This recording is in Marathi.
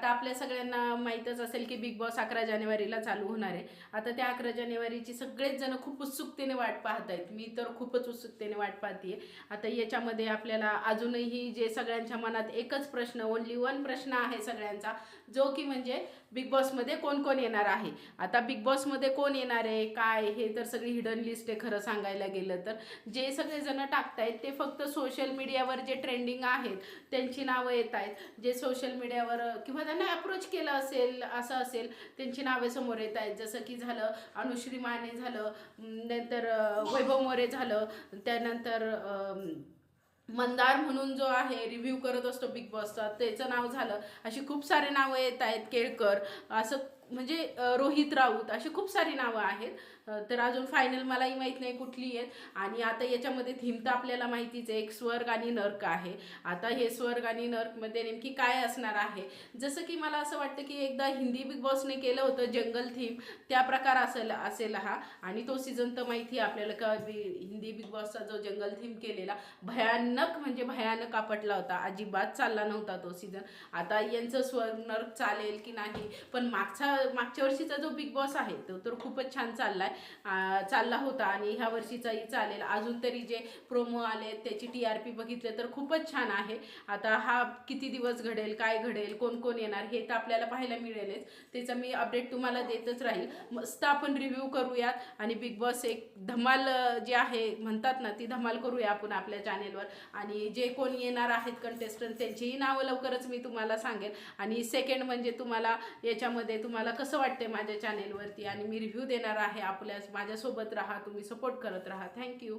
आता आपल्या सगळ्यांना माहीतच असेल की बिग बॉस 11 जानेवारीला चालू होणार आहे. आता त्या 11 जानेवारीची सगळेच जण खूप उत्सुकतेने वाट पाहत आहेत. मी तर खूपच उत्सुकतेने वाट पाहते. आता याच्यामध्ये आपल्याला अजूनही जे सगळ्यांच्या मनात एकच प्रश्न, ओनली वन प्रश्न आहे सगळ्यांचा, जो की म्हणजे बिग बॉसमध्ये कोण कोण येणार आहे. आता बिग बॉसमध्ये कोण येणार आहे काय हे तर सगळी हिडन लिस्ट आहे खरं सांगायला गेलं तर. जे सगळेजण टाकतायत ते फक्त सोशल मीडियावर जे ट्रेंडिंग आहेत त्यांची नावं येत आहेत. जे सोशल मीडियावर किंवा त्यांना अप्रोच केलं असेल असं असेल त्यांची नावे समोर येत आहेत. जसं की झालं अनुश्री माने झालं, नंतर वैभव मोरे झालं, त्यानंतर मंदार म्हणून जो आहे रिव्ह्यू करत असतो बिग बॉसचा त्याचं नाव झालं. अशी खूप सारे नावं येत आहेत. केळकर असं म्हणजे रोहित राऊत अशी खूप सारी नावं आहेत. तर अजून फायनल मलाही माहीत नाही कुठली आहेत. आणि आता याच्यामध्ये थीम तर आपल्याला माहितीच आहे, एक स्वर्ग आणि नर्क आहे. आता हे स्वर्ग आणि नर्कमध्ये नेमकी काय असणार आहे, जसं की मला असं वाटतं की एकदा हिंदी बिग बॉसने केलं होतं जंगल थीम, त्या प्रकार असेल हा. आणि तो सीझन तर माहिती आहे आपल्याला का हिंदी बिग बॉसचा जो जंगल थीम केलेला भयानक म्हणजे भयानक आपटला होता, अजिबात चालला नव्हता तो सीझन. आता यांचं स्वर्ग नर्क चालेल की नाही, पण मागच्या वर्षीचा जो बिग बॉस आहे तो तर खूपच छान चालला होता आणि ह्या वर्षीचाही चालेल. अजून तरी जे प्रोमो आले त्याची TRP बघितले तर खूपच छान आहे. आता हा किती दिवस घडेल, काय घडेल, कोण कोण येणार हे तर आपल्याला पाहायला मिळेलच. त्याचं मी अपडेट तुम्हाला देतच राहील. मस्त आपण रिव्ह्यू करूयात आणि बिग बॉस एक धमाल जी आहे म्हणतात ना ती धमाल करूया आपण आपल्या चॅनेलवर. आणि जे कोण येणार आहेत कंटेस्टंट त्यांचीही नावं लवकरच मी तुम्हाला सांगेन. आणि सेकंड म्हणजे तुम्हाला याच्यामध्ये तुम्हाला कसं वाटते माझ्या चॅनेलवरती आणि मी रिव्ह्यू देणार आहे. माझ्यासोबत राहा, तुम्ही सपोर्ट करत राहा. थँक्यू.